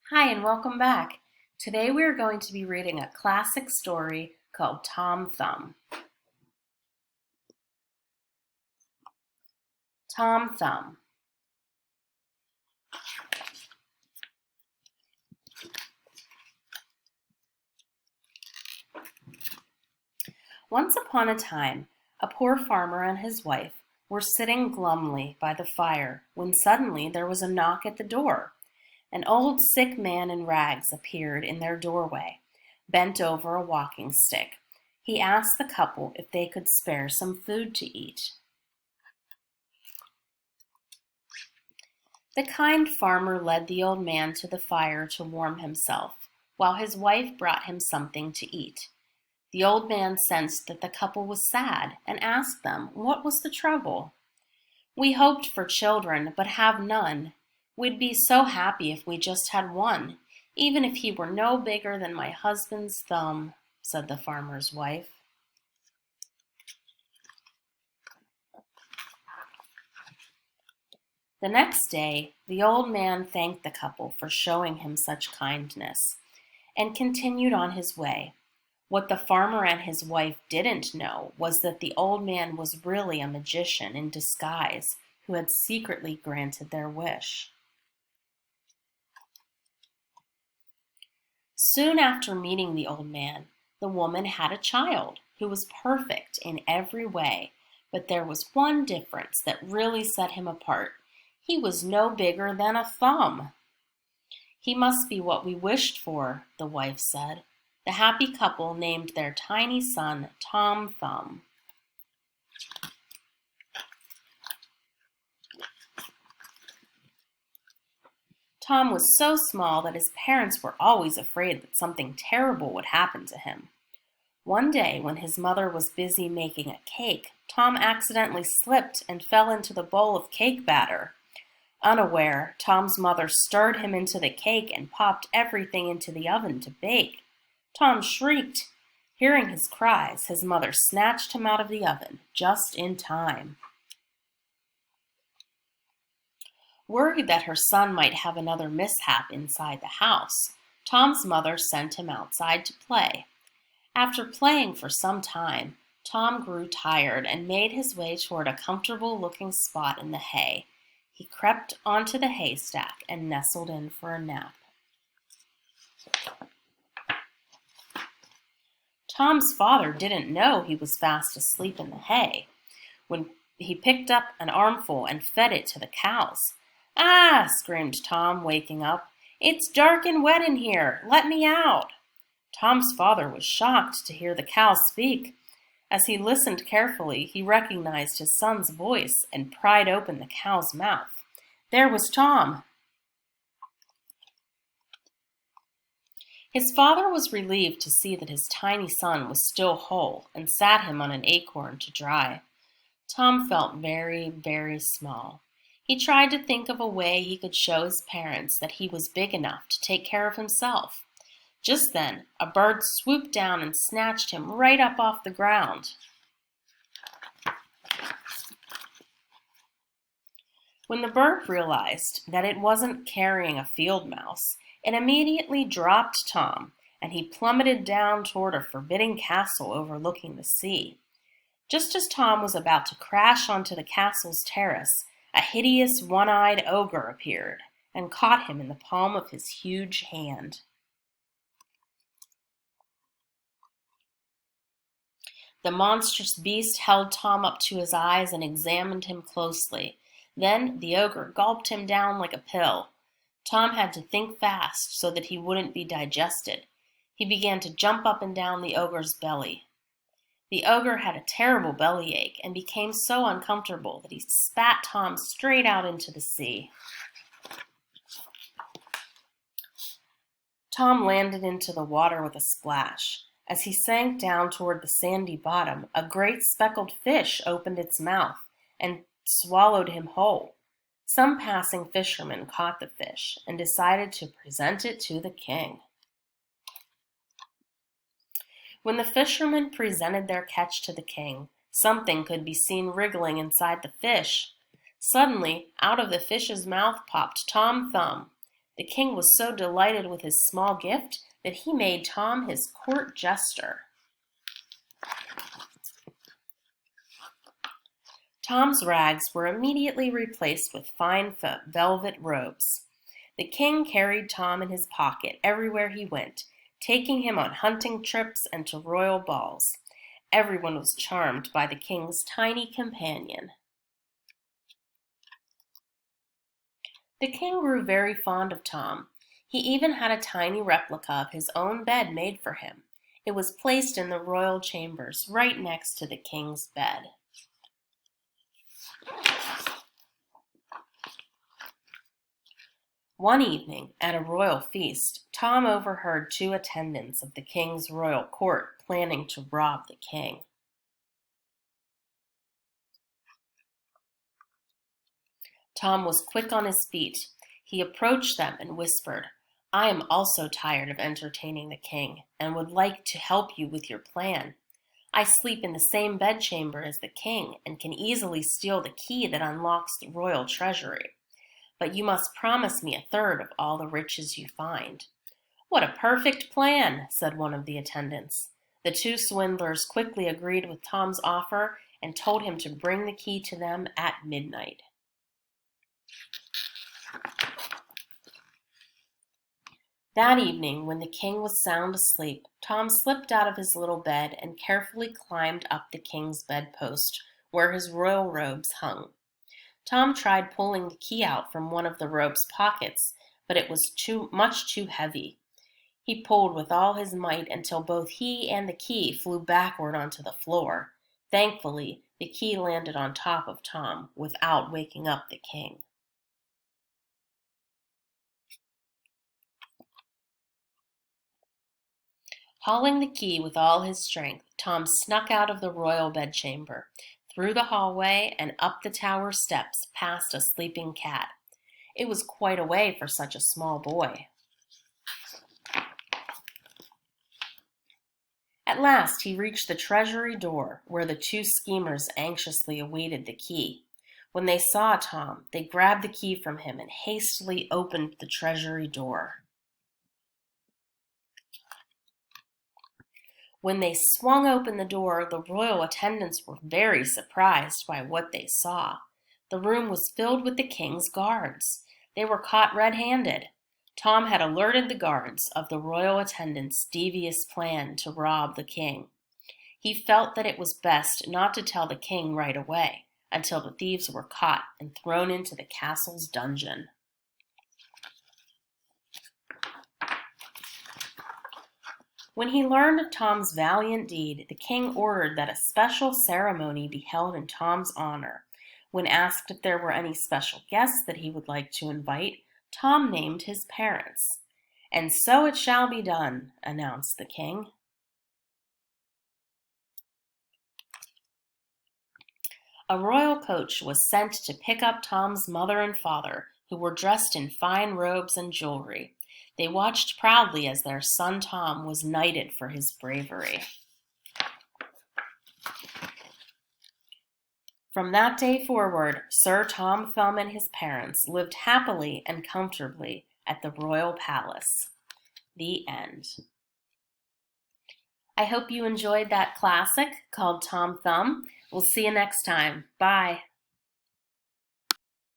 Hi, and welcome back. Today we are going to be reading a classic story called Tom Thumb. Tom Thumb. Once upon a time, a poor farmer and his wife were sitting glumly by the fire when suddenly there was a knock at the door. An old sick man in rags appeared in their doorway, bent over a walking stick. He asked the couple if they could spare some food to eat. The kind farmer led the old man to the fire to warm himself, while his wife brought him something to eat. The old man sensed that the couple was sad and asked them what was the trouble. "We hoped for children, but have none. We'd be so happy if we just had one, even if he were no bigger than my husband's thumb," said the farmer's wife. The next day, the old man thanked the couple for showing him such kindness, and continued on his way. What the farmer and his wife didn't know was that the old man was really a magician in disguise who had secretly granted their wish. Soon after meeting the old man, the woman had a child who was perfect in every way, but there was one difference that really set him apart. He was no bigger than a thumb. "He must be what we wished for," the wife said. The happy couple named their tiny son Tom Thumb. Tom was so small that his parents were always afraid that something terrible would happen to him. One day, when his mother was busy making a cake, Tom accidentally slipped and fell into the bowl of cake batter. Unaware, Tom's mother stirred him into the cake and popped everything into the oven to bake. Tom shrieked. Hearing his cries, his mother snatched him out of the oven just in time. Worried that her son might have another mishap inside the house, Tom's mother sent him outside to play. After playing for some time, Tom grew tired and made his way toward a comfortable-looking spot in the hay. He crept onto the haystack and nestled in for a nap. Tom's father didn't know he was fast asleep in the hay. When he picked up an armful and fed it to the cows. "Ah!" screamed Tom, waking up. "It's dark and wet in here. Let me out." Tom's father was shocked to hear the cows speak. As he listened carefully, he recognized his son's voice and pried open the cow's mouth. There was Tom. His father was relieved to see that his tiny son was still whole and sat him on an acorn to dry. Tom felt very, very small. He tried to think of a way he could show his parents that he was big enough to take care of himself. Just then, a bird swooped down and snatched him right up off the ground. When the bird realized that it wasn't carrying a field mouse, it immediately dropped Tom, and he plummeted down toward a forbidding castle overlooking the sea. Just as Tom was about to crash onto the castle's terrace, a hideous one-eyed ogre appeared and caught him in the palm of his huge hand. The monstrous beast held Tom up to his eyes and examined him closely. Then the ogre gulped him down like a pill. Tom had to think fast so that he wouldn't be digested. He began to jump up and down the ogre's belly. The ogre had a terrible bellyache and became so uncomfortable that he spat Tom straight out into the sea. Tom landed into the water with a splash. As he sank down toward the sandy bottom, a great speckled fish opened its mouth and swallowed him whole. Some passing fishermen caught the fish and decided to present it to the king. When the fishermen presented their catch to the king, something could be seen wriggling inside the fish. Suddenly, out of the fish's mouth popped Tom Thumb. The king was so delighted with his small gift that he made Tom his court jester. Tom's rags were immediately replaced with fine velvet robes. The king carried Tom in his pocket everywhere he went, taking him on hunting trips and to royal balls. Everyone was charmed by the king's tiny companion. The king grew very fond of Tom. He even had a tiny replica of his own bed made for him. It was placed in the royal chambers, right next to the king's bed. One evening, at a royal feast, Tom overheard two attendants of the king's royal court planning to rob the king. Tom was quick on his feet. He approached them and whispered, "I am also tired of entertaining the king and would like to help you with your plan. I sleep in the same bedchamber as the king and can easily steal the key that unlocks the royal treasury. But you must promise me a third of all the riches you find." "What a perfect plan," said one of the attendants. The two swindlers quickly agreed with Tom's offer and told him to bring the key to them at midnight. That evening, when the king was sound asleep, Tom slipped out of his little bed and carefully climbed up the king's bedpost, where his royal robes hung. Tom tried pulling the key out from one of the robe's pockets, but it was much too heavy. He pulled with all his might until both he and the key flew backward onto the floor. Thankfully, the key landed on top of Tom without waking up the king. Hauling the key with all his strength, Tom snuck out of the royal bedchamber, through the hallway and up the tower steps past a sleeping cat. It was quite a way for such a small boy. At last he reached the treasury door, where the two schemers anxiously awaited the key. When they saw Tom, they grabbed the key from him and hastily opened the treasury door. When they swung open the door, the royal attendants were very surprised by what they saw. The room was filled with the king's guards. They were caught red-handed. Tom had alerted the guards of the royal attendants' devious plan to rob the king. He felt that it was best not to tell the king right away, until the thieves were caught and thrown into the castle's dungeon. When he learned of Tom's valiant deed, the king ordered that a special ceremony be held in Tom's honor. When asked if there were any special guests that he would like to invite, Tom named his parents. "And so it shall be done," announced the king. A royal coach was sent to pick up Tom's mother and father, who were dressed in fine robes and jewelry. They watched proudly as their son Tom was knighted for his bravery. From that day forward, Sir Tom Thumb and his parents lived happily and comfortably at the royal palace. The end. I hope you enjoyed that classic called Tom Thumb. We'll see you next time. Bye.